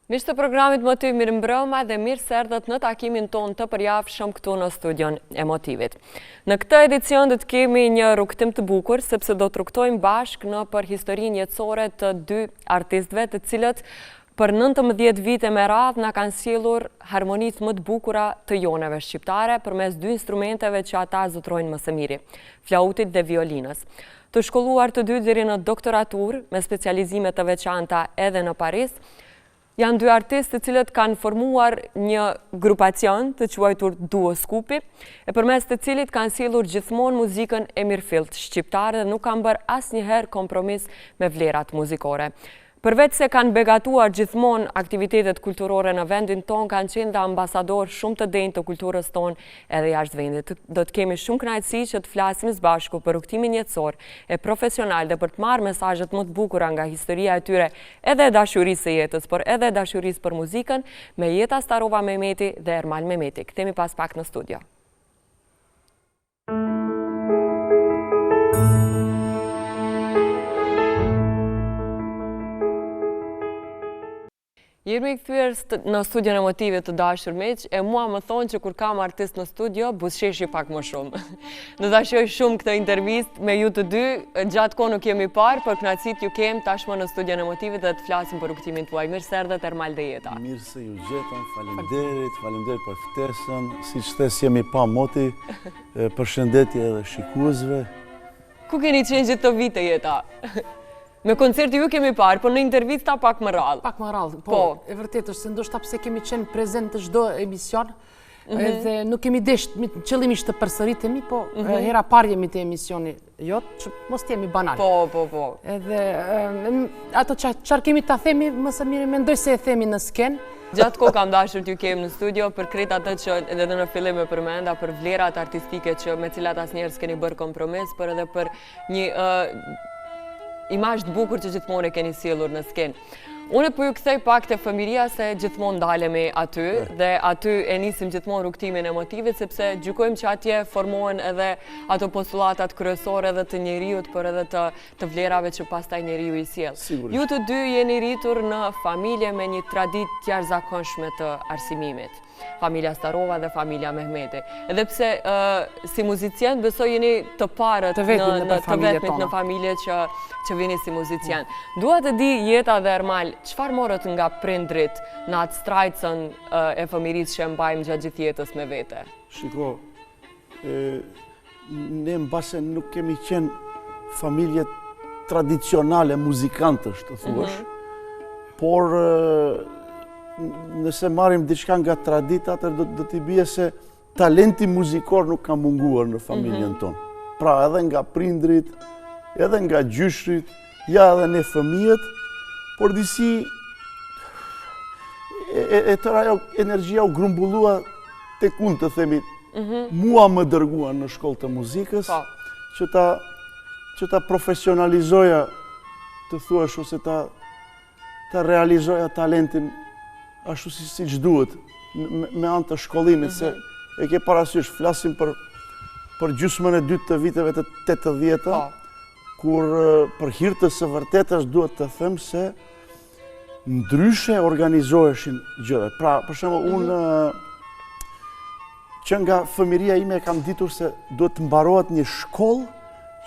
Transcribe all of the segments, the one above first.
Miq të programit Motiv, mirëmbrëma dhe mirë se erdhët në takimin ton të përjavshëm këtu në studion e Motivit. Në këtë edicion do të kemi një rrugtim të bukur, sepse do të rrugtojmë bashkë në për historinë jetësore të dy artistëve, të cilët për 19 vite me radhë na kanë sjellur harmonitë më të bukura të joneve shqiptare përmes dy instrumenteve që ata zotrojnë më së miri, flautit dhe violinës. Të shkolluar të dy deri në doktoraturë me specializime të veçanta edhe në Paris, janë dy artistë të cilët kanë formuar një grupacion të quajtur Duo Skupi, e përmes të cilit kanë sjellur gjithmonë muzikën e mirëfillt shqiptare dhe nuk kanë bërë asnjëherë kompromis me vlerat muzikore. Përveç se kanë begatuar gjithmonë aktivitetet kulturore në vendin ton, kanë qenë dhe ambasador shumë të denjtë të kulturës ton edhe jashtë vendit. Do të kemi shumë kënaqësi që të flasim së bashku për rrugtimin jetësor e profesional dhe për të marrë mesazhet më të bukura nga historia e tyre, edhe dashurisë së jetës, por edhe dashurisë për muzikën, me Jeta Starova Mehmeti dhe Ermal Mehmeti. Kthehemi pas pak në studio. Jemi kthyer në studion e Motivit të dashur miq, e mua më thonë që kur kam artist në studio, buzëqeshi pak më shumë. Do ta shoh shumë këtë intervistë me ju të dy, gjatë kohë nuk jemi parë, por kënaqësit ju kem tashmë në studion e Motivit dhe të flasim për rrugtimin tuaj. Mirë se erdhët Ermal dhe Jeta. Mirë se ju gjetëm, faleminderit për ftesën, siç thes jemi pa moti, përshëndetje edhe shikuesve. Ku keni qenë gjithë këto vite Jeta? Me koncerti ju kemi parë, por në intervista pak më rrallë. Pak më rrallë, po. E vërtet është se ndoshta pse kemi qenë prezent të çdo emision, edhe nuk kemi desh qëllimisht të përsëritemi, po hera parë jemi te emisioni jot, që mos t'jemi banal. Po. Edhe ato çfarë kemi ta themi, më së miri mendoj se e themi në sken. Gjatë kohë kam dashur t'ju kem në studio për krejt atë që edhe në fillim e përmenda, për vlerat artistike që me cilat asnjëherë s'keni bërë kompromis, por edhe për një imazh të bukur që gjithmonë e keni sjellur në skenë. Unë po ju kthej pak te fëmiria se gjithmonë dalemi aty dhe aty e nisim gjithmonë rrugtimin e Motivit sepse gjykojmë që atje formohen edhe ato postulatat kryesore edhe të njerëzit, por edhe të vlerave që pastaj njeriu i sjell. Ju të dy jeni rritur në familje me një traditë të jashtëzakonshme të arsimimit. Familja Starova dhe familja Mehmeti. Edhe pse si muzician besoj jeni të parët në familje që vini si muzician. Dua të di Jeta dhe Ermal, çfarë morët nga prindrit në atë strajcën e fëmirisë që mbajmë gjatë gjithë jetës me vete? Shiko, ne mbase nuk kemi qenë familje tradicionale muzikantësh, të thuash, por nëse marrim diçka nga tradita, atëherë do t'i bie se talenti muzikor nuk ka munguar në familjen tonë. Pra edhe nga prindrit, edhe nga gjyshrit, ja edhe ne fëmijët, por disi e tëra ajo energjia u grumbullua tek unë, të themi, mua më dërgua në shkollë të muzikës, që ta profesionalizoja, të thuash, ose ta realizoja talentin ashtu si që duhet, me anë të shkollimit, se e ke parasysh, flasim për gjysmën e dytë të viteve të 80-ta, kur për hir të së vërtetës duhet të them se ndryshe organizoheshin gjërat. Pra, për shembull, unë që nga fëmiria ime kam ditur se duhet të mbarohet një shkollë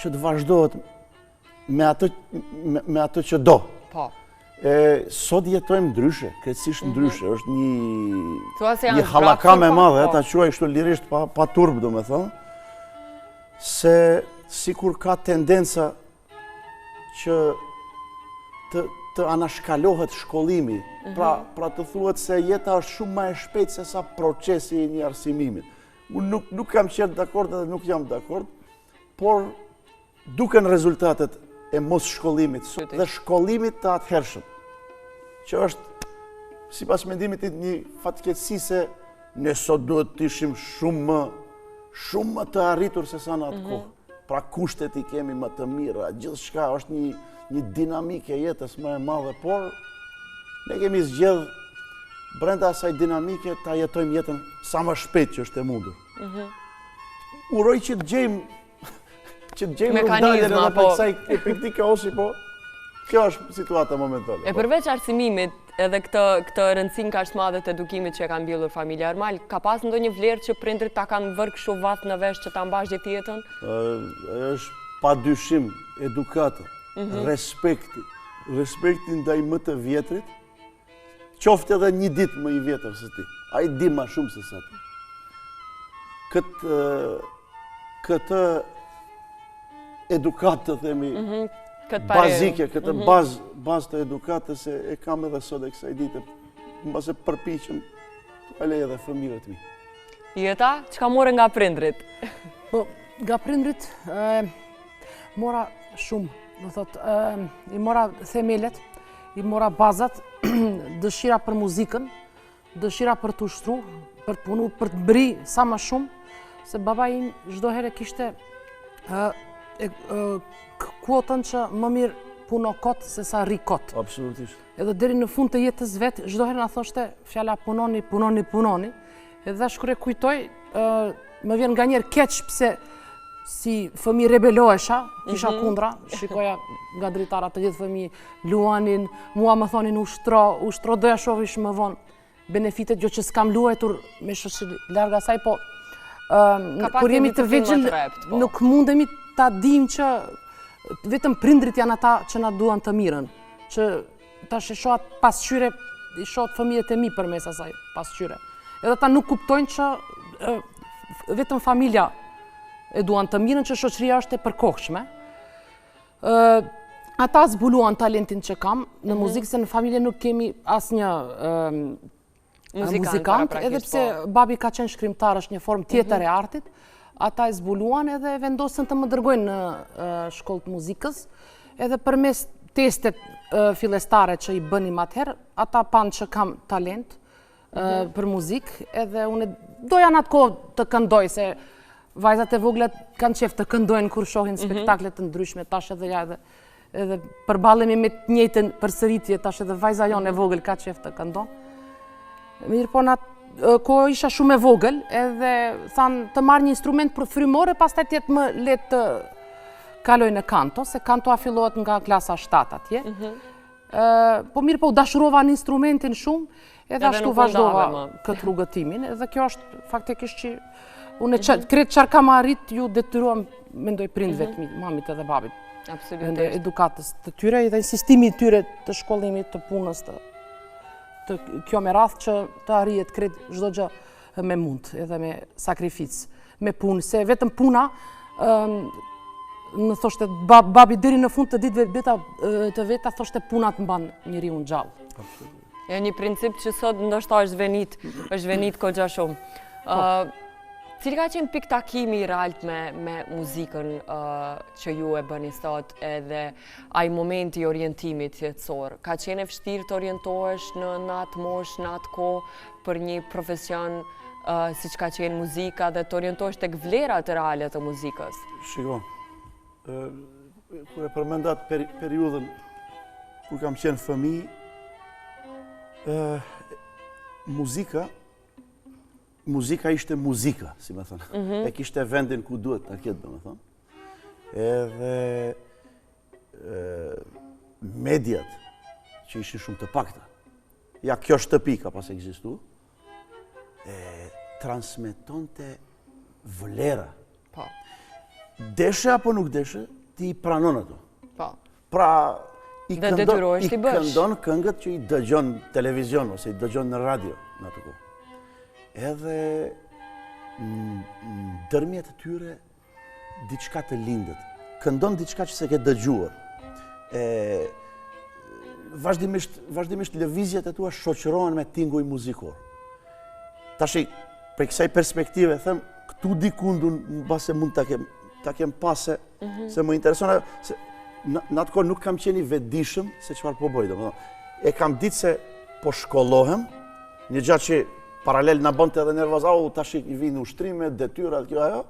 që të vazhdohet me atë që do. Sot jetojmë ndryshe, krejtësisht ndryshe, është një hallakam e madhe, ta quaj kështu lirisht pa turp, domethënë, se sikur ka tendenca që të anashkalohet shkollimi, pra të thuhet se jeta është shumë më e shpejtë se sa procesi i një arsimimit. Unë nuk kam qenë dakord edhe nuk jam dakord, por duken rezultatet e mos shkollimit dhe shkollimit të atëhershëm, që është, sipas mendimit një fatkeqësi se ne sot duhet të ishim shumë më të arritur se sa në atë kohë. Pra kushtet i kemi më të mira, gjithçka është një dinamike jetës më e madhe, por ne kemi zgjedh brenda asaj dinamike ta jetojmë jetën sa më shpejt që është e mundur. Uroj që të gjejmë rrugdaljen edhe për kësaj pikë kaosi, po kjo është situata momentale. E përveç arsimimit, edhe këtë rëndësin ka shmadhe të edukimit që e kanë mbyllur familja Armal, ka pas ndonjë vlerë që prindrit ta kanë vërë kështu vath në vesh që ta mbash gjithë jetën? Është pa dyshim edukata, respekti ndaj më të vjetrit, qoftë edhe një ditë më i vjetër se ti. Ai di më shumë se sa ti. Këtë edukat të themi bazike, këtë bazë të edukatës e kam edhe sot e kësaj dite, mbase përpiqem të alej edhe fëmijët mi. Jeta, çka more nga prindrit? Po, nga prindrit mora shumë, do thot, i mora themelet, i mora bazat, dëshira për muzikën, dëshira për të ushtru, për të punu, për të bri sa më shumë, se baba im çdo herë kishte kuotën që më mirë puno kot se sa rri kot. Absolutisht. Edhe deri në fund të jetës vet, çdo herë na thoshte fjala punoni, punoni, punoni. Edhe kur e kujtoj, më vjen nganjëherë keq pse si fëmijë rebelohesha, kisha kundra, shikoja nga dritarat të gjithë fëmijë luanin, mua më thonin ushtro doja shohish më vonë benefitet, jo që s'kam luajtur me shoqëri larg asaj, po kur jemi të vegjël nuk mundemi ta dim që vetëm prindrit janë ata që na duan të mirën, që tash e shohat pasqyre, i shohat fëmijët e mi përmes asaj pasqyre. Edhe ata nuk kuptojnë që vetëm familja e duan të mirën, që shoqëria është e përkohshme. Ata zbuluan talentin që kam në muzikë, se në familje nuk kemi asnjë muzikant, edhe pse babi ka qenë shkrimtar, është një formë tjetër e artit, ata e zbuluan edhe vendosën të më dërgojnë në shkollë të muzikës, edhe përmes testet fillestare që i bënim atëherë, ata panë që kam talent për muzikë, edhe unë doja në atë kohë të këndoj, se vajzat e voglet kanë qef të këndojnë kur shohin spektaklet të ndryshme, tash edhe ja edhe përballemi me të njëjtën përsëritje, tash edhe vajza jonë e vogël ka qef të këndon. Mirë po në atë kohë isha shumë e vogël, edhe thanë të marrë një instrument për frymore, pastaj tjetë më letë të kaloj në kanto, se kantoa fillohet nga klasa 7 atje. Po mirë po u dashurova në instrumentin shumë, edhe ashtu vazhdova këtë rrugëtimin, edhe kjo është faktikisht që unë kretë qarë kam arrit, ju detyruam, mendoj prindve të mi, mamit edhe babit. Absolutisht. Edukatës të tyre, edhe insistimi tyre të shkollimit të punës të kjo me rath që të arrijet kretë çdo gjë me mund, edhe me sakrificë, me punë, se vetëm puna, në thoshte babi deri në fund të ditëve të veta, thoshte puna të mban njeriu gjallë. E një princip që sot ndoshta është venit kogja shumë. Cili ka qenë pikë takimi i realt me muzikën që ju e bëni sot, edhe ai momenti i orientimit jetësor? Ka qenë e vështirë të orientohesh në atë moshë, në atë kohë për një profesion siç ka qenë muzika, dhe të orientohesh tek vlerat e reale të muzikës? Shiko, kur e përmendat periudhën kur kam qenë fëmijë, muzika ishte muzika, si me thënë. E kishte vendin ku duhet të ketë, me thënë. Edhe mediat, që ishin shumë të pakta, ja kjo shtëpi ka pas ekzistu, transmetonte vlera. Deshe apo nuk deshe, ti i pranon ato. Pra, i këndon këngët që i dëgjon televizion, ose i dëgjon në radio në atë kohë. Edhe në dërmjet të tyre diçka të lindet, këndon diçka që se ke dëgjuar. Vazhdimisht lëvizjet e tua shoqërohen me tinguj muzikor. Tashi, për kësaj perspektive, them, këtu dikundun në base mund ta kem pase, se më interesona, se në atë kohë nuk kam qeni vetëdijshëm se çfarë po bëj, domethënë. E kam ditë se po shkollohem, një gjatë që paralel në bënte edhe nervoz, tash i vinë ushtrimet, detyrat, kjo ajo.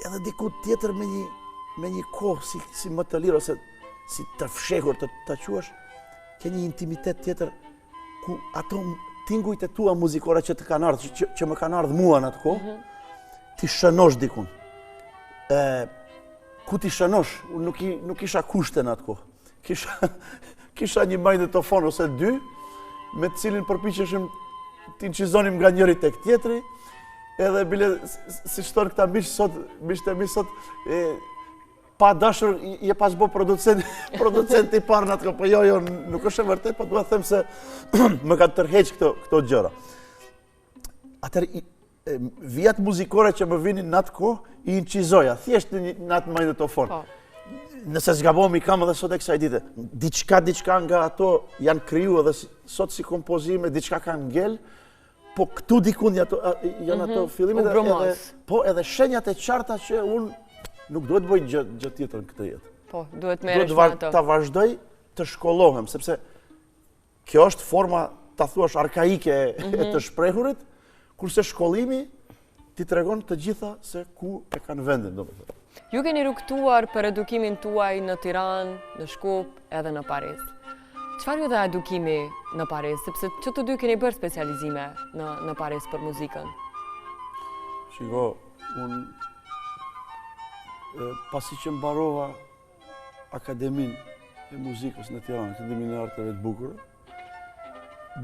Edhe diku tjetër me një kohë si më të lirë, ose si të fshehur të quash, ke një intimitet tjetër ku ato tingujt e tua muzikore që të kanë ardhë, që më kanë ardhë mua në atë kohë, ti shënosh dikun. Ku ti shënosh, nuk isha kushte në atë kohë. kisha një magnetofon ose dy, me të cilin përpiqeshim të incizonim nga njëri tek tjetri, edhe bile, si shtonë këta miqtë e mi sot, pa dashur, je pas bo producent i parë në atë, po jo, nuk është e vërtet, po duha them se më ka tërheq këto gjëra. Atër, vijat muzikore që më vinin në atë kohë, i incizoja, thjesht në atë magnetofon. Nëse zgabohemi kam edhe sot e kësaj dite, diçka nga ato janë kriju edhe sot si kompozime, diçka kanë ngel, po këtu dikun janë ato fillimet edhe shenjat e qarta që unë nuk duhet bëj gjë tjetër në këtë jetë. Po, duhet merresh me ato. Duhet ta vazhdoj të shkollohem, sepse kjo është forma, ta thuash, arkaike e të shprehurit, kurse shkollimi ti tregon të gjitha se ku e kanë vendin, domethënë. Ju keni rrugtuar për edukimin tuaj në Tiranë, në Shkup, edhe në Paris. Çfarë ju dha edukimi në Paris, sepse që të dy keni bërë specializime në Paris për muzikën? Shiko, unë pasi që mbarova Akademinë e Muzikës në Tiranë, Akademinë e Arteve të Bukura,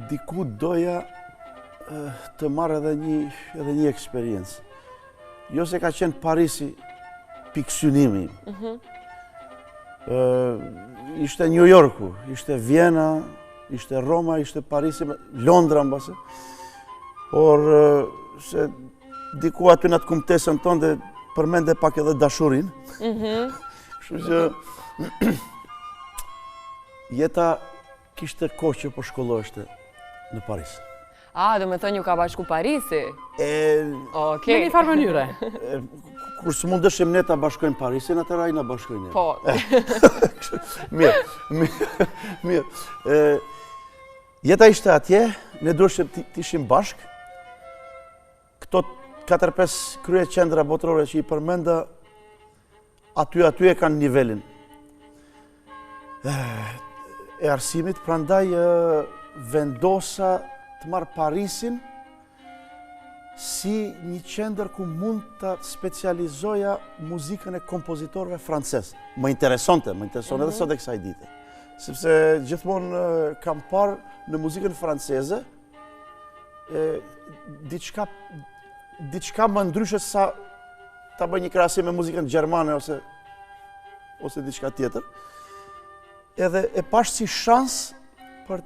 diku doja të marrë edhe një eksperiencë. Jo se ka qenë Parisi pikësynimi. Ishte New Yorku, ishte Vjena, ishte Roma, ishte Parisi, Londra mbase. Por se diku aty në atë kumtesën tonë dhe përmende pak edhe dashurin. Kështu që jeta kishte kohë që po shkolloheshte në Paris. Do me thënë ju ka bashku Parisi? Në një farë mënyre. Kur së mundëshim ne ta bashkojmë Parisin, atëra i na bashkojnë. Po. Mirë. Jeta ishte atje, ne duheshim të ishim bashk. Këto 4-5 krye qendra botërore që i përmenda, aty e kanë nivelin e arsimit, prandaj vendosa të marrë Parisin si një qendër ku mund të specializoja muzikën e kompozitorëve francez. Më interesonte edhe sot e kësaj dite. Sepse gjithmonë kam parë në muzikën franceze diçka më ndryshe sa ta bëj një krahasim me muzikën gjermane ose diçka tjetër. Edhe e pash si shans për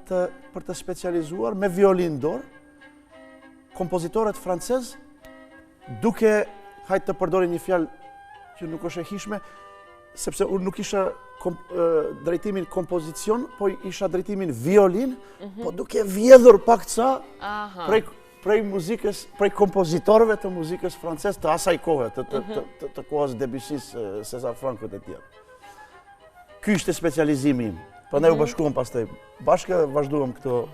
të specializuar me violinë dorë kompozitorët francez, duke, hajtë të përdori një fjalë që nuk është e hishme, sepse unë nuk isha drejtimin kompozicion, po isha drejtimin violin, po duke vjedhur pak ca prej muzikës, prej kompozitorëve të muzikës francez të asaj kohë, të kohës Debussys, César Franco të tjerë. Ky ishte specializimi im. Prandaj u bashkuam pastaj. Bashkë vazhduam këto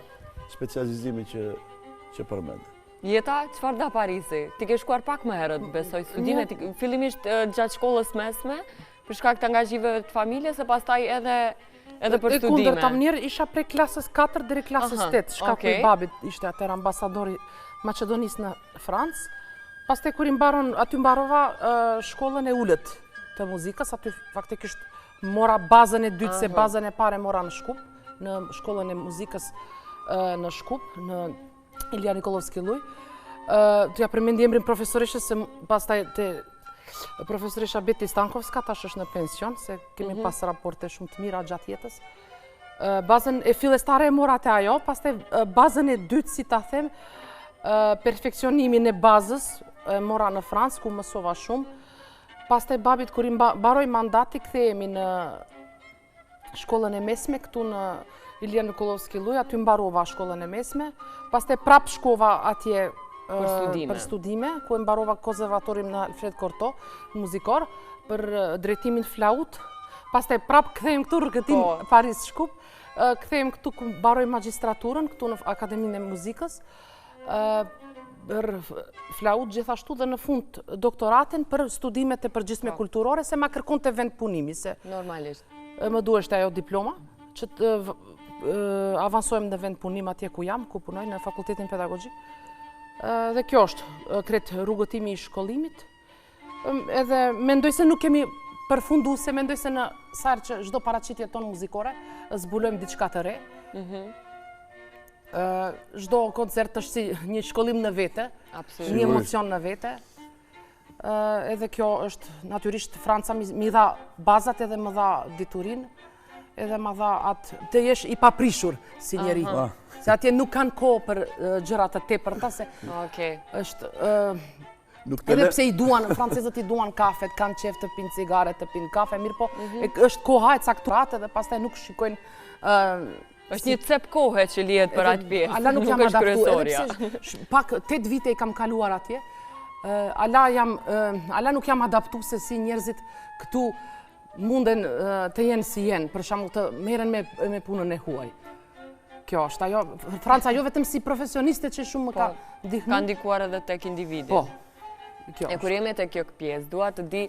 specializime që përmend. Jeta, çfarë da Parisi? Ti ke shkuar pak më herët, besoj, studimet, fillimisht gjatë shkollës mesme, për shkak të angazhimeve të familjes, e pastaj edhe për studime. Kundër ta mënyrë isha prej klasës 4 deri klasës 8, shkaku i babit ishte atëherë ambasadori Maqedonisë në Francë. Pastaj kur aty mbarova shkollën e ulët të muzikës, aty faktikisht mora bazën e dytë, se bazën e parë mora në Shkup, në shkollën e muzikës në Shkup, në Ilija Nikolovski Luj. Të ja përmendi emrin profesoreshës, se pastaj te profesoresha Beti Stankovska, tash është në pension, se kemi pas raporte shumë të mira gjatë jetës. Bazën e fillestare e mora te ajo, pastaj bazën e dytë, si ta them, perfekcionimin e bazës mora në Francë, ku mësova shumë. Pastaj babit, kur i mbaroi mandati, kthehemi në shkollën e mesme, këtu në Ilija Nikolovski Luj, aty mbarova shkollën e mesme. Pastaj prap shkova atje për studime, ku e mbarova konservatorin në Alfred Cortot, muzikor, për drejtimin flaut. Pastaj prap kthehem këtu rrugëtim Paris Shkup, kthehem këtu ku mbaroj magjistraturën, këtu në Akademinë e Muzikës. Për flaut gjithashtu dhe në fund doktoratin për studimet e përgjithshme kulturore, se ma kërkonte vend punimi, se normalisht më duheshte ajo diploma, që të avansojmë në vend punim atje ku jam, ku punoj në Fakultetin Pedagogjik. Dhe kjo është kret rrugëtimi i shkollimit. Edhe mendoj se nuk kemi përfundu, se mendoj se në sarë që çdo paraqitje tonë muzikore, zbulojmë diçka të re. Çdo koncert është si një shkollim në vete, një emocion në vete. Edhe kjo është natyrisht Franca mi dha bazat edhe më dha diturin, edhe më dha atë të jesh i paprishur si njeri. Se atje nuk kanë kohë për gjëra të tepërta, se është... Edhe pse i duan, francezët i duan kafet, kanë qef të pinë cigare, të pinë kafe, mirë po, është koha e caktuar edhe pastaj nuk shikojnë... është një cep kohë që lihet për atë pjesë, Ala nuk jam është adaptu, kryesorja. edhe pse pak 8 vite i kam kaluar atje, Ala nuk jam adaptu se si njerëzit këtu munden të jenë si jenë, për shembull të merren me punën e huaj. Kjo është ajo, Franca jo vetëm si profesioniste që shumë më ka ndihmuar. Ka ndikuar edhe tek individi. Po. E kur jemi te kjo pjesë, dua të di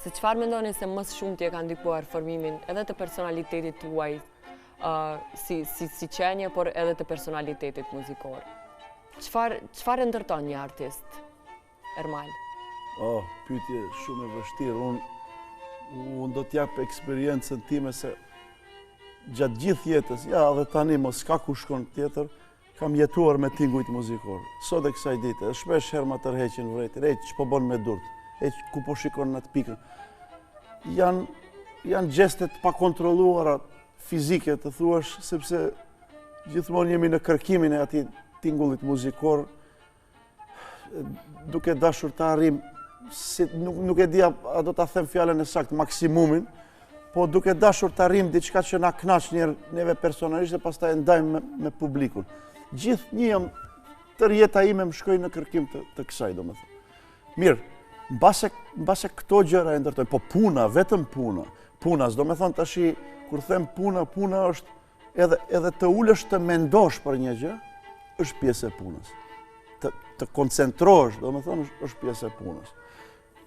se çfarë mendoni se më shumë t'ie ka ndikuar formimin edhe të personalitetit tuaj si qenje, por edhe të personalitetit muzikor. Çfarë e ndërton një artist, Ermal? Pyetje shumë e vështirë. Unë do t'jap eksperiencën time se gjatë gjithë jetës, dhe tani mos ka ku shkon tjetër, kam jetuar me tingujt muzikor. Sot e kësaj dite, shpesh herë ma tërheqin vretin, që po bon me durt, ku po shikon në atë pikën. Janë gjestet pa kontrolluara fizike të thuash, sepse gjithmonë jemi në kërkimin e ati tingullit muzikor, duke dashur të arrim, nuk e dia a do të them fjallën e saktë, maksimumin, po duke dashur të arrim diçka që na knaq neve personalisht dhe pastaj e ndajmë me publikun. Gjithë një tër jeta ime më shkoj në kërkim të kësaj, do me thëmë. Mirë, mbase këto gjëra e ndërtoj, po puna, vetëm puna. Puna, do me thënë tashi, kur them puna është edhe të ulesh të mendosh për një gjë, është pjesë e punës. Të koncentrosh, do me thënë, është pjesë e punës.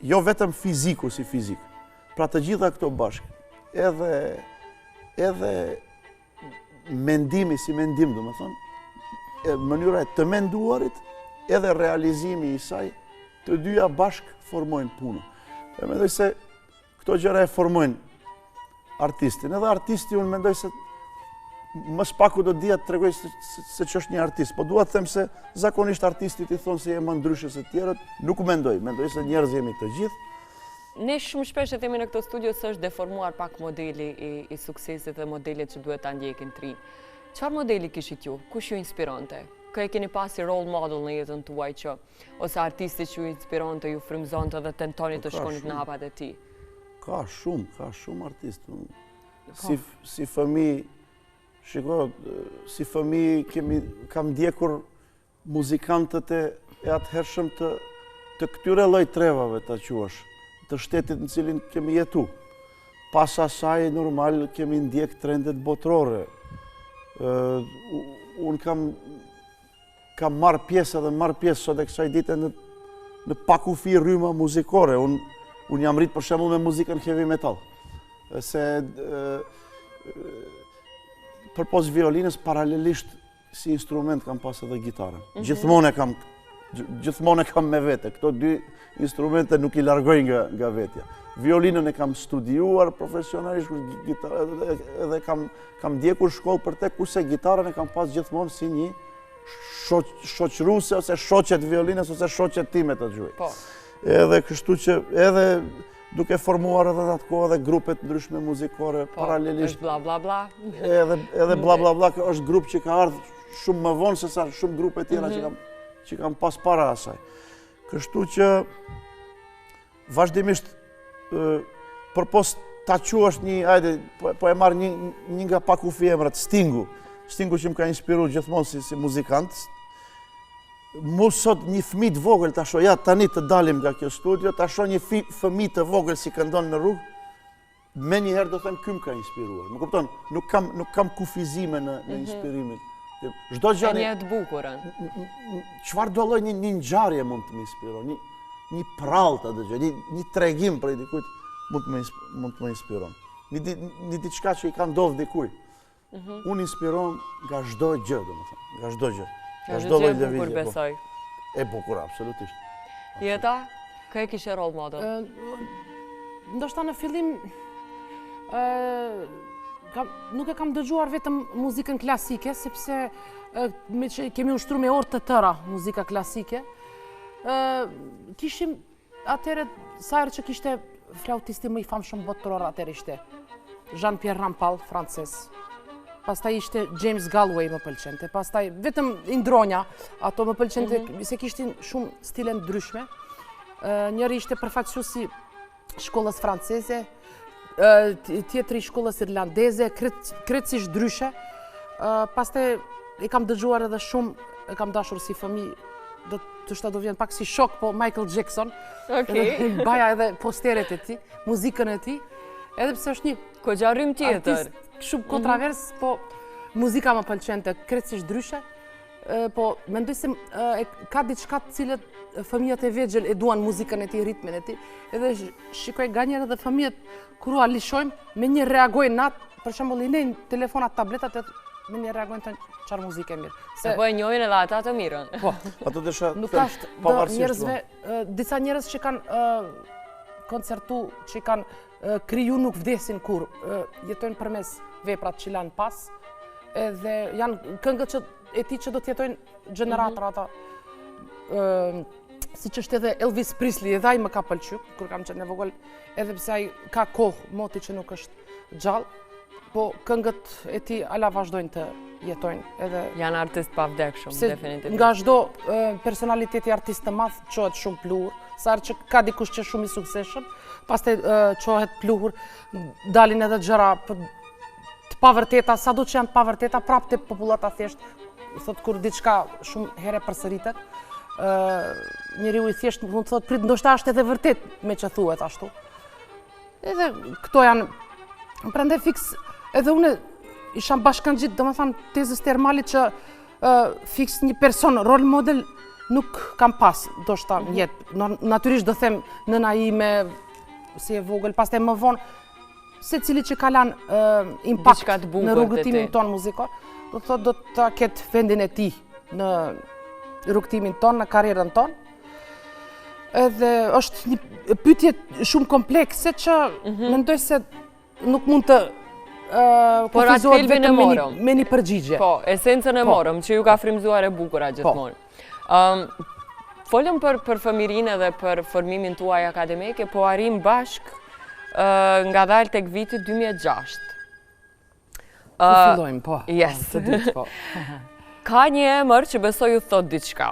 Jo vetëm fiziku si fizik. Pra të gjitha këto bashkë, edhe mendimi si mendim, do me thënë, mënyra e të menduarit, edhe realizimi i saj, të dyja bashkë formojnë punën. E mendoj se këto gjëra e formojnë artistin. Edhe artisti unë mendoj se më spaku do dhja të tregoj se që është një artist, po dua të them se zakonisht artistit i thonë se je më ndryshe se tjerët, nuk mendoj se njerëz jemi të gjithë. Ne shumë shpesh e themi në këto studio se është deformuar pak modeli i suksesit dhe modelet që duhet ta ndjekin të rinj. Çfarë modeli kishit ju? Kush ju inspironte? Kë e keni pasi role model në jetën tuaj që ose artisti që ju inspironte, ju frymëzonte dhe tentoni të shkonit në hapat e tij? Ka shumë artistë. Si fëmijë, shiko, si fëmijë kam ndjekur muzikantët e atëhershëm të këtyre lloj trevave ta quash, të shtetit në cilin kemi jetu. Pas asaj, normal, kemi ndjek trendet botërore. Unë kam marrë pjesë edhe marrë pjesë sot e kësaj dite në pakufi rryma muzikore. Unë jam rritë për shembull me muzikën heavy metal. Se përpos violinës, paralelisht si instrument kam pas edhe gitarën. Gjithmonë e kam me vete. Këto dy instrumente nuk i largoj nga vetja. Violinën e kam studiuar profesionalisht, edhe kam ndjekur shkollë për te, kurse gitarën e kam pas gjithmonë si një shoqëruse ose shoqet violinës ose shoqet time të gjuhë. Edhe kështu që edhe duke formuar edhe atë kohë edhe grupet ndryshme muzikore paralelisht. Është bla bla bla. Edhe bla bla bla është grup që ka ardhur shumë më vonë se sa shumë grupe tjera që kam pas para asaj. Kështu që vazhdimisht përpos ta quash po e marr një nga pakufi emrat, Stingu që më ka inspiruar gjithmonë si muzikant. Mu sot një fëmijë të vogël ta shoh, tani të dalim nga kjo studio, ta shoh një fëmijë të vogël si këndon në rrugë, me njëherë do them ky më ka inspiruar. Më kupton, nuk kam kufizime në inspirimin. Çdo gjë një të bukurën. Çfarë do lloj një ngjarje mund të më inspiron, një prallë ta dëgjoj, një tregim për dikujt mund të më inspiron. Një diçka që i ka ndodhur dikujt. Unë inspiron nga çdo gjë, domethënë, nga çdo gjë. Nga çdo gjë e bukur besoj. E bukur, absolutisht. Jeta, kë e kishe role model? Ndoshta në fillim Nuk e kam dëgjuar vetëm muzikën klasike, sepse kemi ushtru me orë të tëra muzika klasike. Kishim atëre, sa herë që kishte flautisti më i famshëm botëror atëre ishte Jean-Pierre Rampal, francez. Pastaj ishte James Galway më pëlqente, pastaj vetëm indronja, ato më pëlqente se kishtin shumë stile ndryshme. Njëri ishte përfaqësuesi shkollës franceze, tjetri shkollës irlandeze, krejtësisht ndryshe. Pastaj e kam dëgjuar edhe shumë, e kam dashur si fëmijë, do vjen pak si shok, po Michael Jackson. Baja edhe posteret e tij, muzikën e tij, edhe pse është një Kogjarrym tjetër. Shumë kontrovers, po muzika më pëlqente krejtësisht ndryshe, po mendoj se ka diçka të cilët fëmijët e vegjël e duan muzikën e tij, ritmin e tij, edhe shikoj nganjëherë edhe fëmijët kur u lishojmë, me një reagojnë natë, për shembull i lejnë telefonat, tabletat, me një reagojnë të çfarë muzikë e mirë. Se po e njohin edhe ata të mirën. Po. Ato desha Nuk është do njerëzve, disa njerëz që kanë koncertu, që kanë kriju nuk vdesin kur, jetojnë përmes veprat që lanë pas, edhe janë këngët e tij që do të jetojnë gjenerator ata. Si që është edhe Elvis Presley, edhe ai më ka pëlqyer kur kam qenë e vogël, edhe pse ai ka kohë moti që nuk është gjallë, po këngët e tij ala vazhdojnë të jetojnë edhe janë artist pavdekshëm, definitivt. Nga çdo personaliteti artist të madh çohet shumë pluhur, sa herë që ka dikush që është shumë i suksesshëm, pastaj çohet pluhur, dalin edhe gjëra të pavërteta, sado që janë të pavërteta, prapë te popullata thjesht, thot kur diçka shumë herë përsëritet, njeriu i thjesht mund të thotë prit, ndoshta është edhe vërtet me që thuhet ashtu. Edhe këto janë, prandaj fiks, edhe unë isha bashkangjit, domethënë tezës termalit që fiks një person, rol model nuk kam pas, ndoshta në jetë. Natyrisht do them nëna ime, si e vogël, pastaj më vonë, se cili që ka lanë impakt në rrugëtimin ton muzikor, do të thotë do të ketë vendin e tij në rrugëtimin ton, në karrierën ton. Edhe është një pyetje shumë komplekse që mendoj se nuk mund të kufizohet vetëm me një përgjigje. Po, esencën e morëm, që ju ka frymzuar e bukura gjithmonë. Folëm për fëmirinë dhe për formimin tuaj akademike, po arrim bashk nga dalë tek viti 2006. Ku fillojmë, po. Yes. Ka një emër që besoj ju thot diçka.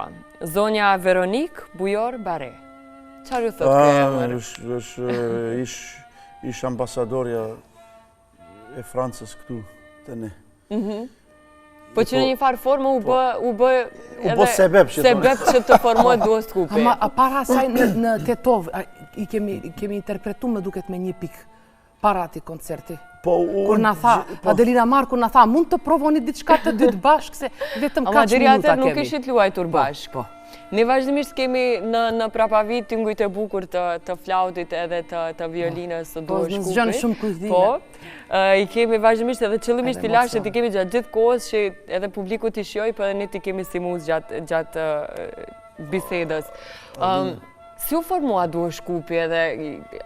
Zonja Veronik Bujor Bare. Çfarë ju thot ky emër? Ish ambasadorja e Francës këtu te ne. Po që në një farë formë u bë sebeb që të formohet duos skupi. A para asaj në Tetov, i kemi interpretu më duket me një pikë para ati koncerti. Kur na tha, Adelina Marku na tha, mund të provoni diçka të dytë bashkë, se vetëm kaq minuta kemi. Nuk ishit luajtur bashkë. Ne vazhdimisht kemi në prapavit tingujt e bukur të flautit edhe të violinës të duos shkupit. Po, në zgjënë shumë kujdime. Po, i kemi vazhdimisht edhe qëllimisht të lashet, i kemi gjatë gjithë kohës që edhe publiku t'i shjoj, për edhe ne t'i kemi si muz gjatë bisedës. Si u formua duos shkupi edhe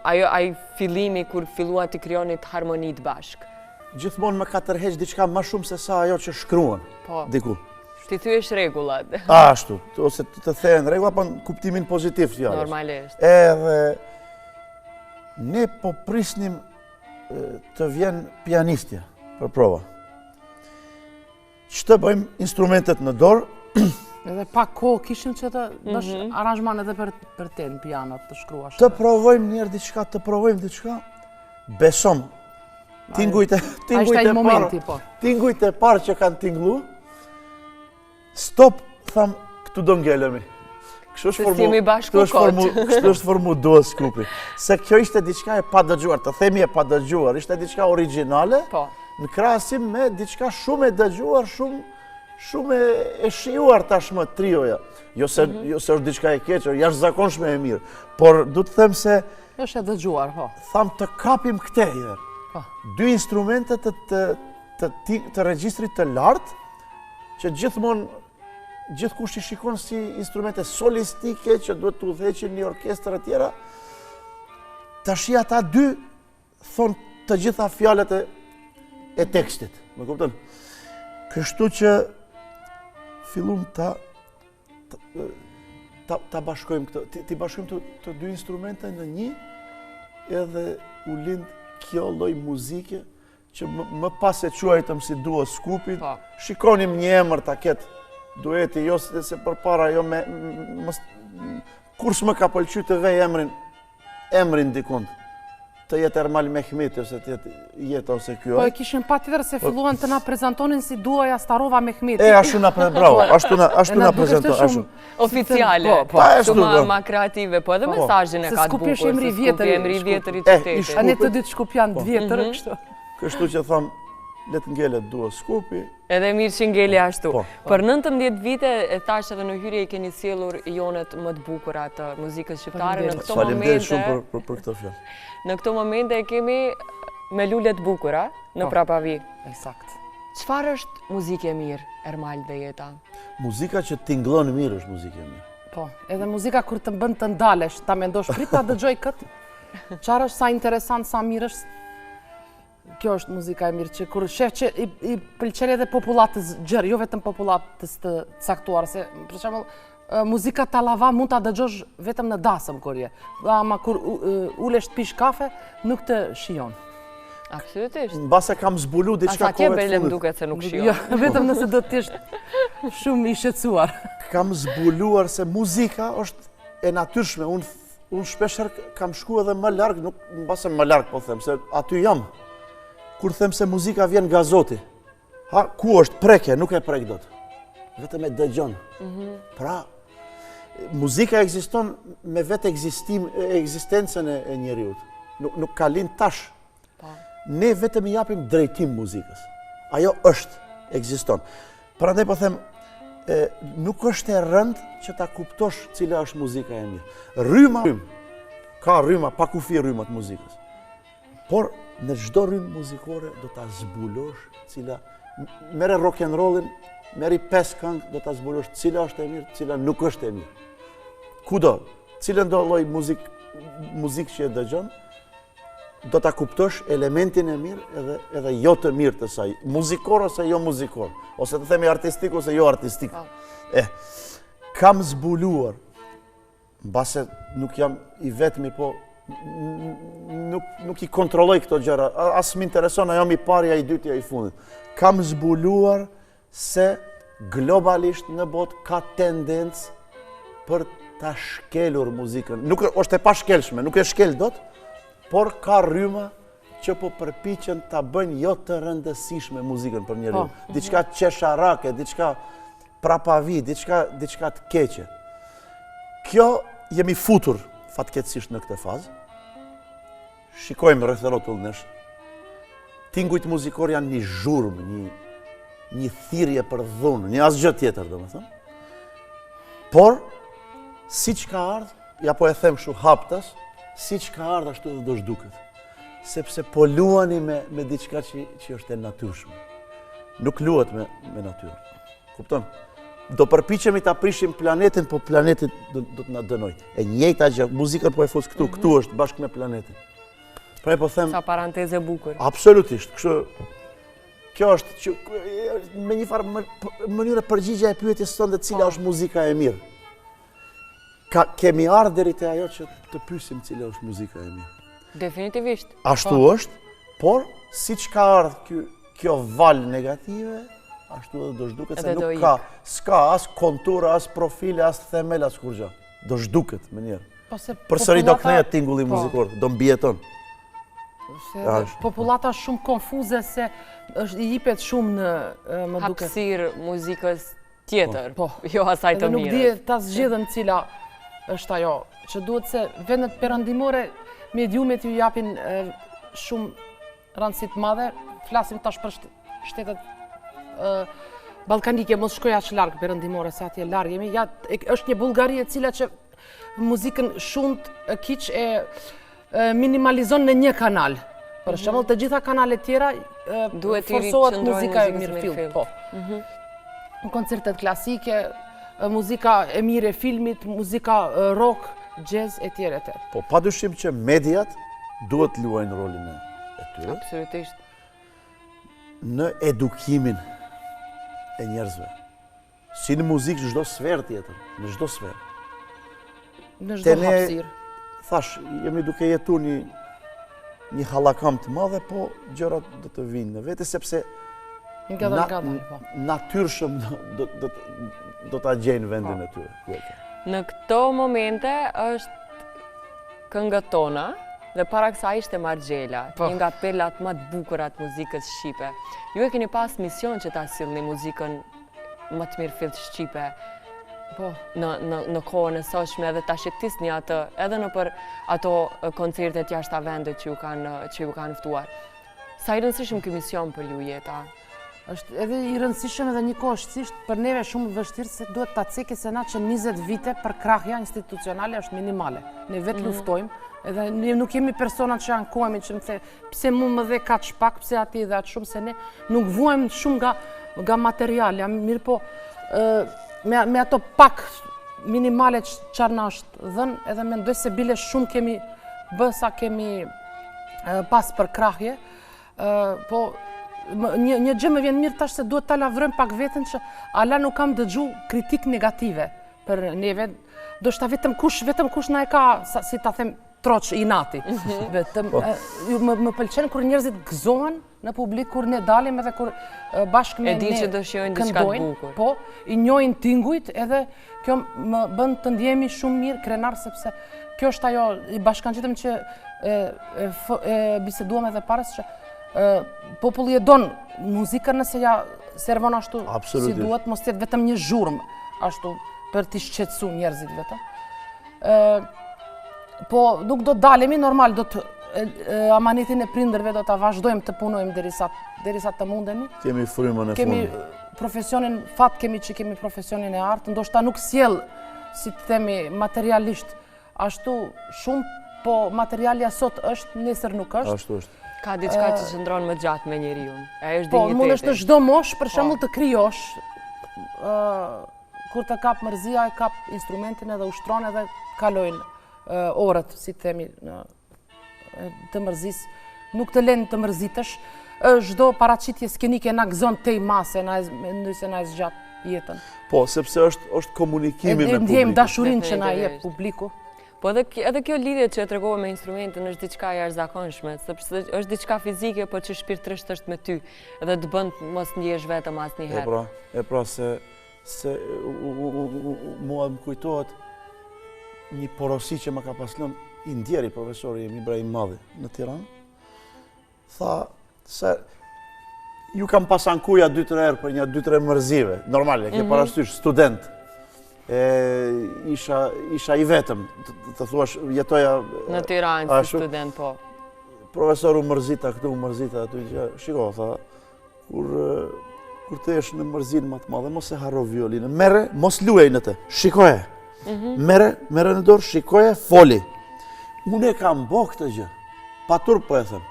ai fillimi kur fillua t'i krijoni harmonit bashkë? Gjithmonë më ka tërheq diçka më shumë se sa ajo që shkruan diku. Ti thyesh rregullat. Ashtu, ose të thehen rregulla, po në kuptimin pozitiv të fjalës. Normalisht. Edhe ne po prisnim të vjen pianistja për prova. Që të bëjmë instrumentet në dorë. Edhe pak kohë kishim që të bësh aranzhman edhe për te në piano të shkruash. Të provojmë njerë diçka, të provojmë diçka. Besom. Tingujt e parë që kanë tinglu, stop, tham, këtu do ngelemi. Kështu është formu duos skupi. Se kjo ishte diçka e pa dëgjuar, të themi e pa dëgjuar, ishte diçka originale, në krahasim me diçka shumë e dëgjuar, shumë e shijuar tashmë trioja. Jo se është diçka e keqe, jashtëzakonshme e mirë, por du të them se është e dëgjuar, po. Tham të kapim këte herë. Dy instrumente të regjistrit të lartë, që gjithkush i shikon si instrumente solistike që duhet të udhëheqin një orkestër e tjera, tashi ata dy thonë të gjitha fjalët e tekstit. Më kupton? Kështu që fillum ta bashkojmë këtë, ti bashkojmë të dy instrumente në një, edhe u lind kjo lloj muzike që më pas e quajtëm si duo skupit, shikonim një emër ta ketë dueti, jo se përpara, jo kur s'më ka pëlqyer të vej emrin dikund, të jetë Ermal Mehmeti ose të jetë ose kjo. Po e kishim patjetër se filluan të na prezantonin si duoja Starova Mehmeti. Ashtu na prezantonin. Oficiale, shumë ma kreative, po edhe mesazhin e ka të bukur. Se Skupje është emri i vjetër i qytetit. A ne të ditë Shkupjan të vjetër, kështu. Kështu që tham, le të ngelet duo Skupi. Edhe mirë që ngeli ashtu. Për 19 vite, e thash edhe në hyrje i keni sjellur jonet më të bukura të muzikës shqiptare. Faleminderit shumë për këtë fjalë. Në këto momente e kemi me lule të bukura në Prapavi. Eksakt. Çfarë është muzikë e mirë, Ermal dhe Jeta? Muzika që tingëllon mirë është muzikë e mirë. Po, edhe muzika kur të bën të ndalesh, ta mendosh prit ta dëgjoj këtë. Çfarë është sa interesant, sa mirë është. Kjo është muzika e mirë, që kur shef që i pëlqen edhe popullatës gjerë, jo vetëm popullatës të caktuar, se për shembull muzika tallava mund ta dëgjosh vetëm në dasëm kur je. Ama kur ulesh të pish kafe, nuk të shijon. Absolutisht. Mbase kam zbulu diçka kohë të fundit. Asa tje më duket se nuk shijon. Jo, vetëm nëse do të jesh shumë i shqetësuar. Kam zbuluar se muzika është e natyrshme. Unë shpeshher kam shku edhe më larg, nuk mbase më larg po them, se aty jam. Kur them se muzika vjen nga Zoti. Ku është prekje, nuk e prek dot. Vetëm e dëgjon. Pra, muzika ekziston me vetë ekzistencën e njeriut. Nuk ka lind tash. Ne vetëm i japim drejtim muzikës. Ajo është, ekziston. Prandaj po them, nuk është e rëndë që ta kuptosh cila është muzika e mirë. Ka rryma, pa kufi rrymat muzikës. Por në çdo rrymë muzikore do ta zbulosh cila merre rock and rollin, merri 5 këngë, do ta zbulosh cila është e mirë, cila nuk është e mirë. Kudo, cilën do lloj muzikë që e dëgjon, do ta kuptosh elementin e mirë edhe jo të mirë të saj, muzikor ose jo muzikor, ose të themi artistik ose jo artistik. Kam zbuluar, mbase nuk jam i vetmi, po nuk i kontrolloj këto gjëra, as më intereson, ajo mi parja, i dytja, i fundit. Kam zbuluar se globalisht në botë ka tendencë për ta shkelur muzikën. Nuk është e pashkelshme, nuk e shkel dot, por ka rryma që po përpiqen ta bëjnë jo të rëndësishme muzikën për njeriu. Diçka qesharake, diçka prapavi, diçka të keqe. Kjo jemi futur fatkeqësisht në këtë fazë. Shikojmë rreth rrotull nesh. Tingujt muzikor janë një zhurmë, një thirrje për dhunë, një asgjë tjetër, domethënë. Por siç ka ardhur, ja po e them kështu haptas, siç ka ardhur ashtu do zhduket. Sepse po luani me diçka që është e natyrshme. Nuk luhet me natyrën. Kupton? Do përpiqemi ta prishim planetin, po planeti do të na dënoj. E njëjta gjë, muzikën po e fus këtu është bashkë me planetin. Pra po them, sa paranteze bukur. Absolutisht. Kjo është me një farë mënyrë përgjigje e pyetjes sonde cila është muzika e mirë. Kemi ardhur deri te ajo që të pyesim cila është muzika e mirë. Definitivist. Ashtu është, por siç ka ardhur kjo val negative, ashtu edhe do zhduket se nuk s'ka as kontura, as profile, as themel, as kurrë. Do zhduket më njëherë. Përsëri do kthehet tingulli muzikor, do mbijeton. Popullata është shumë konfuze se i jepet shumë në më duket hapësirë muzikës tjetër, jo asaj të mirë. Nuk di ta zgjedhën cila është ajo, që duhet se vendet perëndimore mediumet ju japin shumë rëndësi të madhe. Flasim tash për shtetet ballkanike, mos shkoj aq larg perëndimore, se atje larg jemi. Është një Bullgari e cila që muzikën shumë kiç e minimalizon në një kanal. Për shembull, të gjitha kanalet tjera forsohet muzika e mirë film. Po. Në koncertet klasike, muzika e mirë e filmit, muzika rock, jazz etj. Po padyshim që mediat duhet luajnë rolin e këtyre, Absolutisht. në edukimin e njerëzve. Si në muzikë, në çdo sferë tjetër, në çdo sferë. Në çdo hapësirë. Thash, jemi duke jetu një hallakam të madhe, po gjërat do të vinë në vete, sepse natyrshëm do ta gjejnë vendin e tyre. Në këto momente është këngët tona, dhe para kësaj ishte Margjela, një nga perlat më të bukura të muzikës shqipe. Ju e keni pas mision që ta sillni muzikën më të mirë fillt shqipe në kohën e sotshme, edhe ta shqetësni atë edhe në për ato koncertet jashtë vendit që ju kanë ftuar. Sa i rëndësishëm ky mision për ju jeta? Është edhe i rëndësishëm edhe njëkohështisht për neve shumë vështirë se duhet ta ceki se na që 20 vite për krahja institucionale është minimale. Ne vetë luftojmë, edhe ne nuk jemi personat që ankohemi që më the pse mu më dhe kaq pak, pse ati dhe atë shumë, se ne nuk vuajmë shumë nga materialja, mirë po me ato pak minimale çfarë na është dhënë, edhe mendoj se bile shumë kemi bë sa kemi pas për krahje, po një gjë më vjen mirë tash se duhet ta lavrojmë pak veten që ala nuk kam dëgju kritik negative për neve, do shta vetëm kush na e ka, si ta them, troç i nati. Vetëm më pëlqen kur njerëzit gëzohen në publik, kur ne dalim edhe kur bashkë me ne E di që dëshirojnë diçka të bukur. Po, i njohin tingujt, edhe kjo më bën të ndjehemi shumë mirë krenar, sepse kjo është ajo i bashkangjitëm që biseduam edhe pares që populli e don muzikën nëse ja servon ashtu si duhet, mos jetë vetëm një zhurmë ashtu për t'i shqetësu njerëzit vetëm. Po nuk do dalemi, normal do të amanetin e prindërve do ta vazhdojmë të punojmë derisa të mundemi. Kemi frymën e Kemi fundit. profesionin, fat kemi që kemi profesionin e artë, ndoshta nuk sjell, si të themi, materialisht ashtu shumë, po materialja sot është, nesër nuk është. Ashtu është. Ka diçka që qëndron më gjatë me njeriu. Ajo është Po, dinjiteti. mund është në çdo moshë, për shembull të krijosh, kur të kap mërzia, e kap instrumentin edhe ushtron edhe kalojnë orët, si të themi, të mërzis. Nuk të lënë të mërzitësh, çdo paraqitje skenike na gëzon tej mase, nëse na e zgjat jetën. Po, sepse është komunikimi me publikun. Ndjejmë dashurinë që na jep publiku. Po edhe kjo lidhje që tregove me instrumentin është diçka jashtëzakonshme, sepse është diçka fizike, po që shpirtërisht është me ty, edhe të bën mos ndjesh vetëm asnjëherë. E pra se mua më kujtohet një porosi që më ka pas lënë i ndjeri profesori Ibrahim Madhi në Tiranë. Tha se ju kam pas ankuja 2-3 herë për një 2-3 mërzive, normale, ke parasysh student. Isha i vetëm, të thuash, jetoja... Në Tiranë, si student, po. Profesoru mërzita këtu, mërzita aty, shiko, tha, kur të jesh në mërzin më të madhe, mos e harro violinën, mere, mos luej në të, shikoje, mere në dorë, shikoje, foli. Unë e kam bo këtë gjë, patur po e them.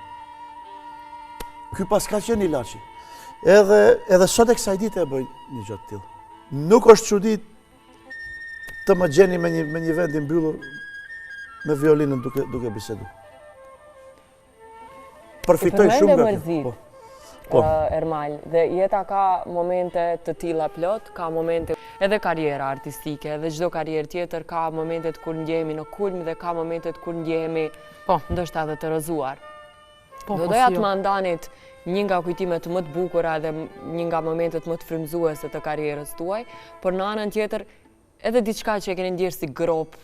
Ky pas ka qenë ilaçi. Edhe sot e kësaj dite e bëj një gjë të tillë. Nuk është çudi të më gjeni me një vend i mbyllur me violinën duke bisedu. Përfitoj shumë nga kjo. Ermal, dhe jeta ka momente të tilla plot, ka momente edhe karriera artistike, edhe çdo karrierë tjetër ka momentet kur ndjehemi në kulm dhe ka momentet kur ndjehemi ndoshta edhe të rrëzuar. Do doja të më ndanit një nga kujtimet më të bukura dhe një nga momentet më të frymëzuese të karrierës tuaj, por në anën tjetër edhe diçka që e keni ndjerë si grop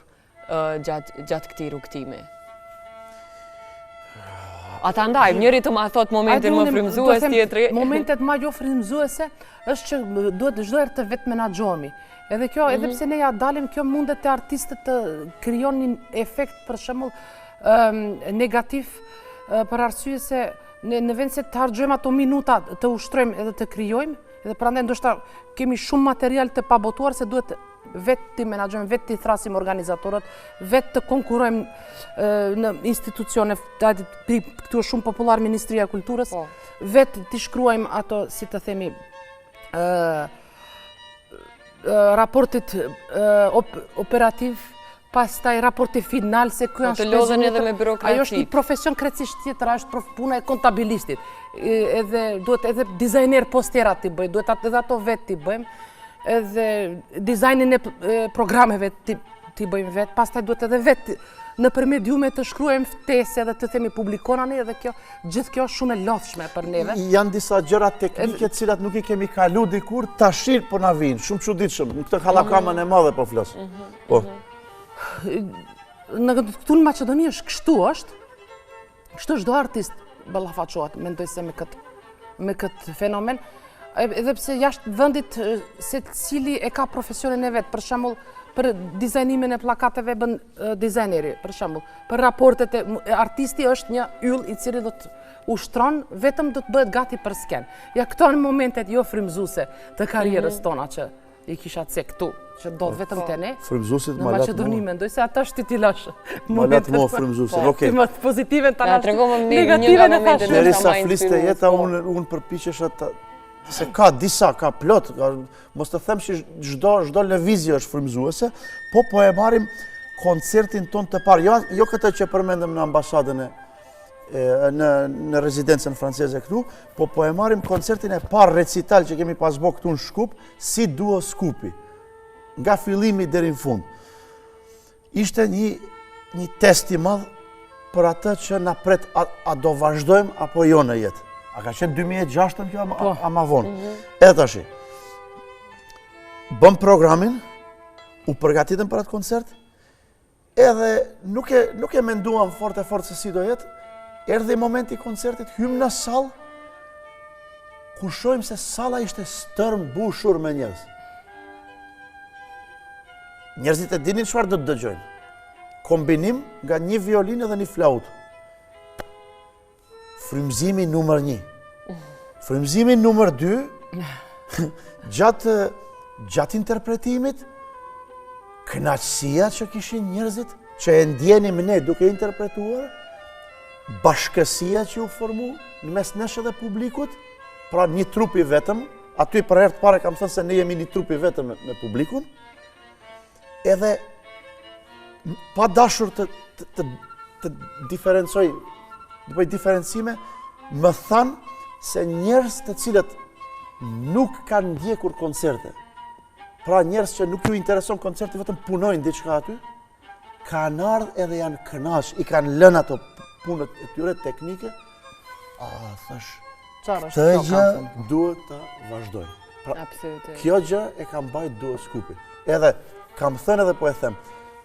gjatë këtij rrugtimi. Ata ndajmë, njëri të ma thot momentin më frymëzues, tjetri... Momentet ma jo frymëzuese është që duhet çdo herë të vetë menaxhohemi. Edhe kjo, edhe pse ne ja dalim, kjo mundet të artistët të krijon një efekt, për shembull, negativ, për arsye se në vend se të harxojmë ato minuta të ushtrojmë edhe të krijojmë, edhe prandaj ndoshta kemi shumë material të pabotuar se duhet vetë të menaxhojmë, vetë të thrasim organizatorët, vetë të konkurrojmë në institucione, këtu është shumë popular Ministria e Kulturës, vetë të shkruajmë ato, si të themi, raportit operativ, pas taj raporti final, se kjo të lodhen edhe me birokraci. Ajo është një profesion krejtësisht tjetër, është puna e kontabilistit. Edhe duhet edhe dizajner posterat t'i bëjmë, duhet edhe ato vetë t'i bëjmë, edhe dizajnin e programeve t'i bëjmë vetë, pas taj duhet edhe vetë në përmet jume të shkruajmë ftese dhe të themi publikonani, edhe gjithë kjo është shumë e lodhshme për neve. Janë disa gjëra teknike cilat nuk i kemi kalu dikur, tashir po na vinë, shumë çuditshëm, në këtë hallakamën e madhe po flas. Po. Këtu në Maqedoni është kështu është çdo artist ballafaqohet, mendoj se me këtë fenomen, edhe pse jashtë vendit se cili e ka profesionin e vet, për shembull për dizajnimin e plakateve bën dizajneri, për shembull, për raportet artisti është një yll i cili do të ushtron, vetëm do të bëhet gati për sken. Ja këto në momentet jo frymëzuese të karrierës tona që i kisha cek këtu, që do vetëm te ne. Frymëzuesit në Maqedoni mendoj se ata është ti lash. Malat mo frymëzuese. Okej. Më pozitive tani. Na tregova negative në momentin e sa fliste jeta unë përpiqesha se ka disa, ka plot, mos të them që çdo lëvizje është frymëzuese, po e marrim koncertin ton të parë, jo këtë që përmendëm në ambasadën në rezidencën franceze këtu, po e marrim koncertin e parë recital që kemi pas bë këtu në Shkup, si duo Skupi, nga fillimi deri në fund. Ishte një test i madh për atë që na pret, a do vazhdojmë apo jo në jetë. A ka qenë 2006 kjo ama vonë. Edhe tash. Bëm programin, u përgatitëm për atë koncert, edhe nuk e menduam fort se si do jetë, erdhi momenti i koncertit, hym në sallë, ku shohim se salla ishte stërm bushur me njerëz. Njerëzit e dinin çfarë do të dëgjojnë. Kombinim nga një violinë dhe një flautë. Frymëzimi numër 1. Frymëzimi numër 2, gjatë interpretimit, kënaqësia që kishin njerëzit, që e ndjenim ne duke interpretuar, bashkësia që u formu në mes nesh dhe publikut, pra një trupi vetëm, aty për herë të parë kam thënë se ne jemi një trupi vetëm me publikun, edhe pa dashur të diferencoj, të bëj diferencime, më thanë se njerëz të cilët nuk kanë ndjekur koncerte, pra njerëz që nuk ju intereson koncerti, vetëm punojnë diçka aty, kanë ardhur edhe janë kënaqur, i kanë lënë ato punët e tyre teknike, thash, këtë gjë duhet të vazhdojmë. Pra, kjo gjë e kam mbajtur duo Skupi. Edhe kam thënë edhe po e them,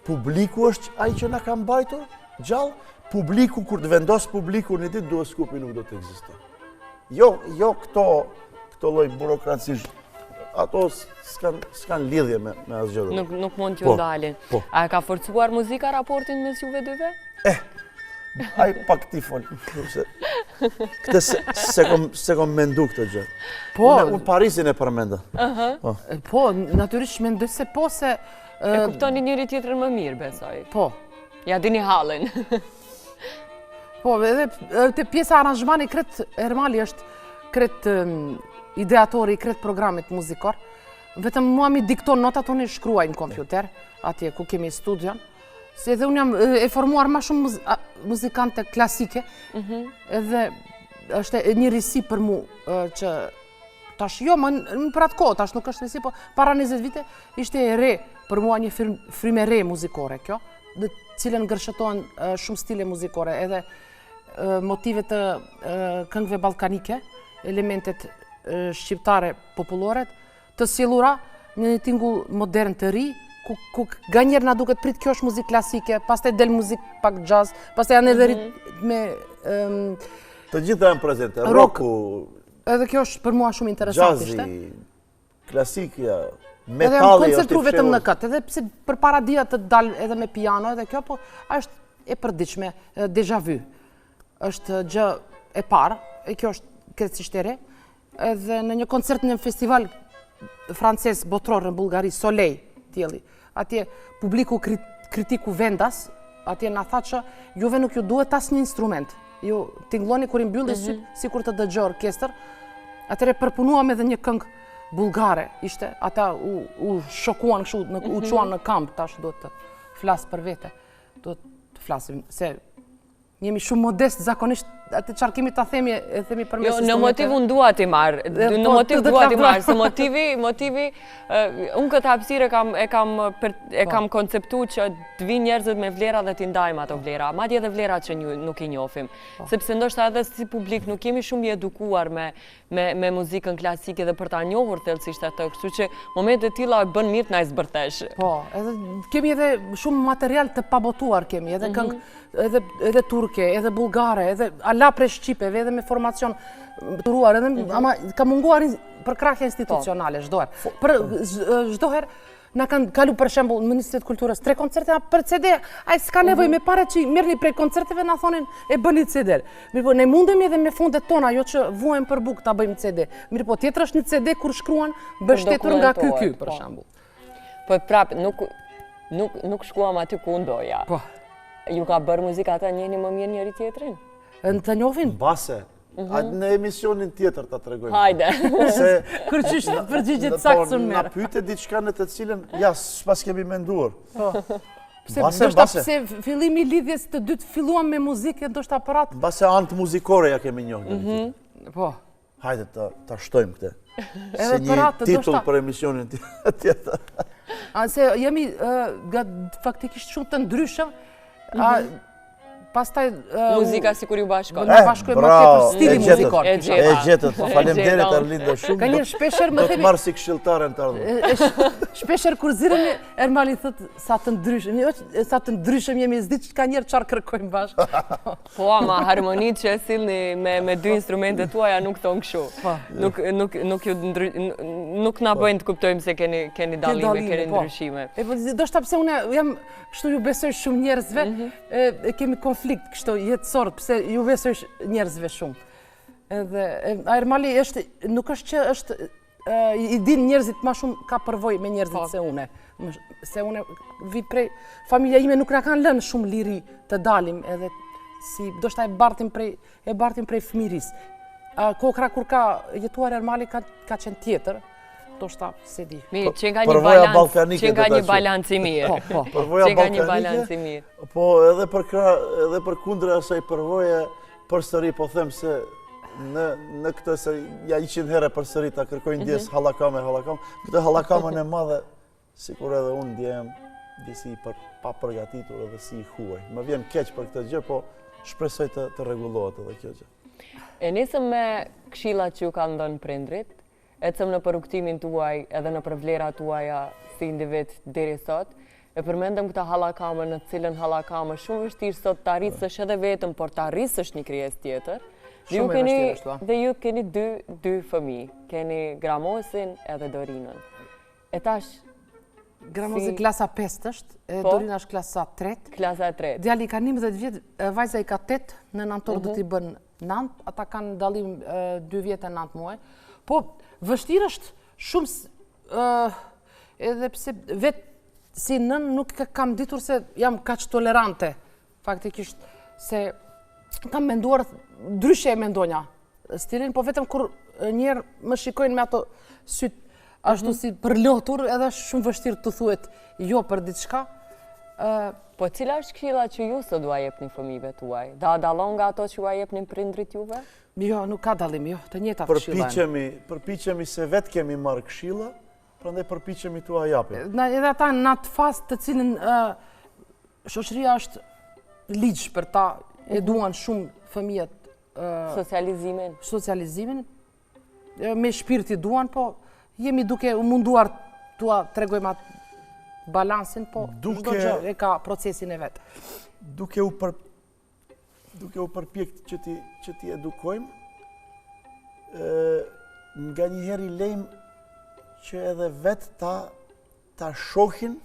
publiku është ai që na ka mbajtur gjallë. Publiku, kur të vendos publiku një ditë, duo Skupi nuk do të ekzistojë. Jo këto lloj burokracish, ato s'kan lidhje me asgjë. Nuk mund t'ju dalin. A ka forcuar muzika raportin mes juve dyve? Ai pak ti fol. Këtë se kom mendu këtë gjë. Unë Parisin e përmenda. Po, natyrisht mendoj se po se... E kuptoni njëri tjetrën më mirë, besoj. Po. Ja dini hallin. Po, edhe të pjesa aranzhmani kretë Ermali është kretë ideatori, kretë programit muzikor. Vetëm mua mi dikton notat, unë i shkruaj në kompjuter, atje ku kemi studion. Se edhe unë jam e formuar ma shumë muzikante klasike, edhe është një risi për mu që tash jo, më për atë kohë, tash nuk është risi, po para 20 vite ishte e re për mua një frymë e re muzikore kjo, dhe cilën ngërshëtohen shumë stile muzikore, edhe motivet të këngëve ballkanike, elementet shqiptare popullore, të sjellura në një tingull modern të ri, ku nga njerë na duket prit kjo është muzik klasike, pastaj del muzik pak jazz, pastaj janë edhe me... Të gjitha janë prezente, rocku... Edhe kjo është për mua shumë interesant ishte. Jazzi, klasikja, metalli... Edhe jam koncentru vetëm në këtë, edhe pse për para dia të dal edhe me piano edhe kjo, po është e përdiqme, déjà vu. është gjë e parë, e kjo është krejtësisht e re, edhe në një koncert në festival francez botror në Bullgari, Soleil, tjelli, atje publiku kritiku vendas, atje na tha që juve nuk ju duhet as një instrument, ju tingloni kur i mbylli syt si kur të dëgjoj orkestër, atëre përpunuam edhe një këngë bullgare, ishte, ata u shokuan kështu, u quan në kamp, tash duhet të flasë për vete, do të flasim, se jemi shumë modest, zakonisht, atë qarë kemi të themi, e themi për mes në motiv unë dua t'i marrë, në motiv dua t'i marrë, se motivi, unë këtë hapësirë e kam konceptu që të vinë njerëzit me vlera dhe t'i ndajmë ato vlera, madje edhe vlera që nuk i njofim. Sepse ndoshta edhe si publik nuk jemi shumë i edukuar me muzikën klasike dhe për ta njohur thellësisht atë, kështu që momentet tilla bën mirë t'na zbërthesh. Po, kemi edhe shumë material të pabotuar kemi, edhe këngë, edhe turke, edhe bulgare, edhe ala prej shqipeve, edhe me formacion turuar, ama ka munguar për krahje institucionale, çdoherë. Për çdoherë na kanë kalu për shembull në Ministrinë e Kulturës 3 koncerte për CD, ai s'ka nevojë me parë që merrni prej koncerteve na thonin e bëni CD. Mirë po ne mundemi edhe me fondet tona, jo që vuajmë për bukë ta bëjmë CD. Mirë po tjetër është një CD kur shkruan mbështetur nga ky për shembull. Po prap nuk shkuam aty ku ndoja. Po. Ju ka bërë muzika ata njëni më mirë njëri tjetrin? Në të njohin? Base. Në emisionin tjetër ta tregojmë. Hajde. Kërqysh përgjigjet saktë unë merr. Na pyete diçka në të cilën s'pas kemi menduar. Pse fillimi i lidhjes të dytë filluam me muzikë, ndoshta aparat. Mbase anë muzikore ja kemi njohur. Po. Hajde ta shtojmë këtë. Edhe një titull për emisionin tjetër. Se jemi faktikisht shumë të ndryshëm. Pastaj muzika sikur ju bashkon. Ne bashkojmë më tepër stili muzikor. E gjetët. Faleminderit Arlindo shumë. Ka një shpeshherë më themi. Do të marr si këshilltare në të ardhmen. Shpeshherë kur ziremi Ermali thotë sa të ndryshëm, sa të ndryshëm jemi, s'di ka njerë çfarë kërkojmë bashkë. Po, ama harmonitë që e sillni me dy instrumentet tuaja nuk thon kështu. Nuk na bëjnë të kuptojmë se keni dallime, keni ndryshime. Do shta pse unë jam kështu ju besoj shumë njerëzve, kemi konflikt kështu jetësor, pse ju besoj njerëzve shumë. Edhe Ermali nuk është që është i din njerëzit ma shumë ka përvoj me njerëzit se une. Se une vi prej, familja ime nuk na kanë lënë shumë liri të dalim edhe si do shta e bartim prej fëmiris. Kokra kur ka jetuar Ermali ka qenë tjetër, do shta se di. Që nga një balans i mirë. Përvoja balkanike, po edhe për kundër asaj përvoje përsëri po them se në këtë se ja 100 herë përsëri ta kërkojnë ndjes hallakame. Këtë hallakamën e madhe, sikur edhe unë ndjehem disi pa përgatitur edhe si i huaj. Më vjen keq për këtë gjë, po shpresoj të rregullohet edhe kjo gjë. E nisëm me këshillat që ju kanë dhënë prindrit, ecëm në rrugtimin tuaj edhe në vlerat tuaja si individ deri sot. E përmendëm këtë hallakamën, në cilën hallakamën shumë vështirë sot të arritësh edhe vetëm, por të arritësh një krijesë tjetër. Dhe ju keni dy fëmijë, keni Gramosin edhe Dorinën. E tash... Gramosi klasa 5 është, Dorina është klasa 3. Klasa 3. Djali ka 11 vjetë, vajza i ka 8, në nëntor do t'i bën 9, ata kanë dallim 2 vjetë e 9 muaj. Po, vështirë është shumë, edhe pse vetë si nën nuk kam ditur se jam kaq tolerante, faktikisht, se kam menduar, ndryshe e mendonja stilin, po vetëm kur njerë më shikojnë me ato sytë ashtu si përlotur, edhe shumë vështirë të thuhet jo për diçka. Po cila është këshilla që ju sot dua jepni fëmijëve tuaj? Da dallon nga ato që ju jepnin prindrit juve? Jo, nuk ka dallim, jo, të njëjtat këshilla. Përpiqemi se vetë kemi marrë këshilla, prandaj përpiqemi t'ua japim. Edhe ata në atë fazë të cilën shoqëria është ligj për ta, eduan shumë fëmijët socializimin, me shpirti duan, po jemi duke u munduar t'ua tregojmë atë balansin, po çdo gjë e ka procesin e vet. Duke u përpjekë që ti edukojmë, nga njëherë i lejmë që edhe vetë ta shohin,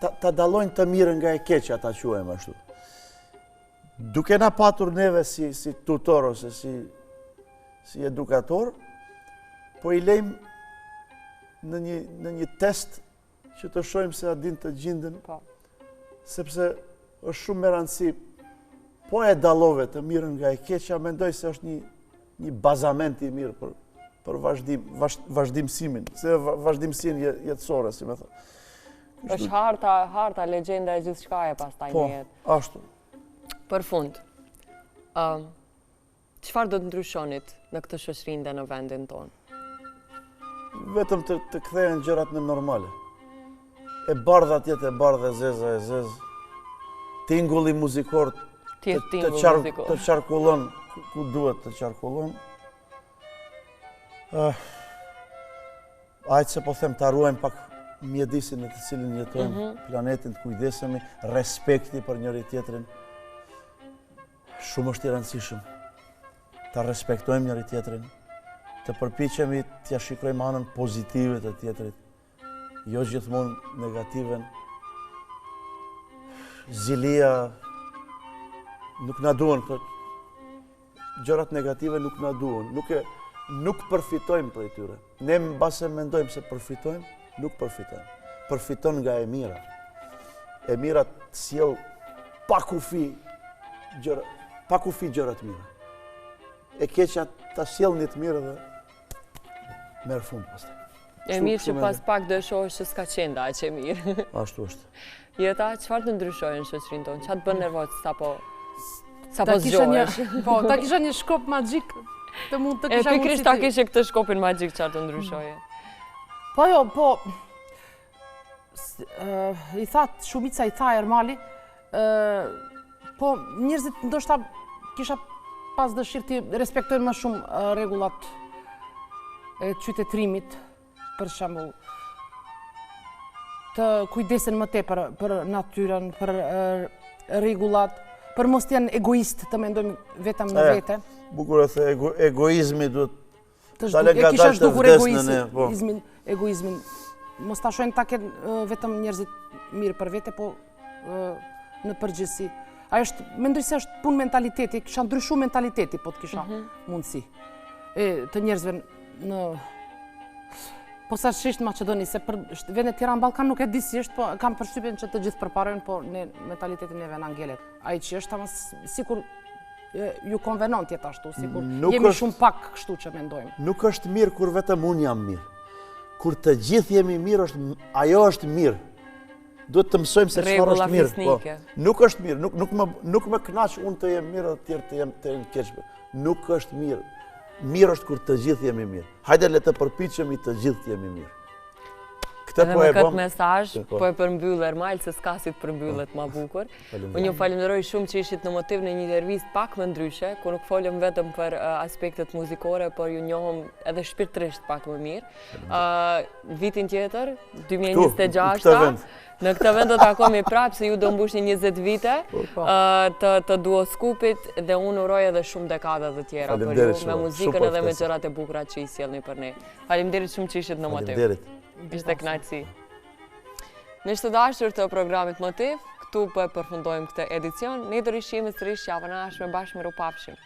ta dallojnë të mirën nga e keqja, ta quajmë ashtu. Duke na patur neve si tutor ose si edukator, po i lejmë në një test që të shojmë se a din të gjindën, sepse është shumë me rëndësi, po e dallove të mirën nga e keqja, mendoj se është një bazament i mirë për vazhdimësimin, se vazhdimësin jetësore, si me thë. është harta, legjenda e gjithë shkaje pas taj Po, një jetë. ashtu. Për fund, qëfar do të ndryshonit në këtë shoqërinë dhe në vendin tonë? Vetëm të kthehen gjërat në normale. E bardha tjetë e bardha, e zeza e zezë. Tingulli muzikor të qarkullon ku duhet të qarkullon. Ajtë se po them të arruajmë pak mjedisin në të cilin jetojmë, planetin të kujdesemi, respekti për njëri tjetrin. Shumë është i rëndësishëm. Ta respektojmë njëri tjetrin, të përpiqemi t'ja shikojmë anën pozitive të tjetrit, jo gjithmonë negativen. Zilia nuk na duan, gjërat negative nuk na duan, nuk përfitojmë prej tyre. Ne mbase mendojmë se përfitojmë, nuk përfitojmë. Përfiton nga e mira. E mira të sjell pa kufi gjërat mira. E keqja ta sjell një të mirë dhe merr fund pastaj. E mirë që pas pak do shohësh që s'ka qenë aq e mirë. Ashtu është. Jeta, çfarë të ndryshojë në shoqërinë tonë? Çfarë të bën nervoz sapo zgjohesh? Po, ta kisha një shkop magjik të mund të kisha pikërisht ta kishe këtë shkopin magjik çfarë të ndryshojë? Po jo, po i thatë shumica i tha Ermali, po njerëzit ndoshta kisha pas dëshirë të respektojnë më shumë rregullat e qytetërimit, për shembull, të kujdesen më tepër për natyrën, për rregullat, për mos të jenë egoist të mendojmë vetëm në vete. Bukur e the, egoizmi duhet e kisha zhdukur egoizmin. Mos ta shohin ta kenë vetëm njerëzit mirë për vete, po në përgjithësi. Mendoj se është punë mentaliteti, kisha ndryshu mentaliteti, po të kisha mundësi. Të njerëzve në posaçërisht në Maqedoni, se për vendet tjera në Ballkan nuk e di si është, po kam përshtypjen që të gjithë përparojnë, po ne mentalitetin neve na ngjelet. Ai që është ama sikur ju konvenon të jetë ashtu, sikur jemi shumë pak kështu që mendojmë. Nuk është mirë kur vetëm unë jam mirë. Kur të gjithë jemi mirë, ajo është mirë. Duhet të mësojmë se çfarë është mirë. Nuk është mirë, nuk më kënaq unë të jem mirë dhe të tjerë të jenë keq. Nuk është mirë. Mirë është kur të gjithë jemi mirë. Hajde le të përpiqemi të gjithë jemi mirë. Edhe me këtë mesazh po e përmbyll Ermal, se s'ka si të përmbyllet ma bukur. Unë ju falenderoj shumë që ishit në Motiv në një intervistë pak më ndryshe, ku nuk folëm vetëm për aspektet muzikore, por ju njohëm edhe shpirtërisht pak më mirë. Vitin tjetër, 2026, në këtë vend do takohemi prapë, se ju do mbushni 20 vite të Duoskupit, dhe unë uroj edhe shumë dekada të tjera për ju, me muzikën edhe me gjërat e bukura që i sjellni për ne. Faleminderit shumë që ishit në Motiv. Ishte kënaqësi. Në të dashur të programit Motiv, këtu po e përfundojmë këtë edicion. Ne do rishihemi sërish javën e ardhshme, bashkë me Rupafshim.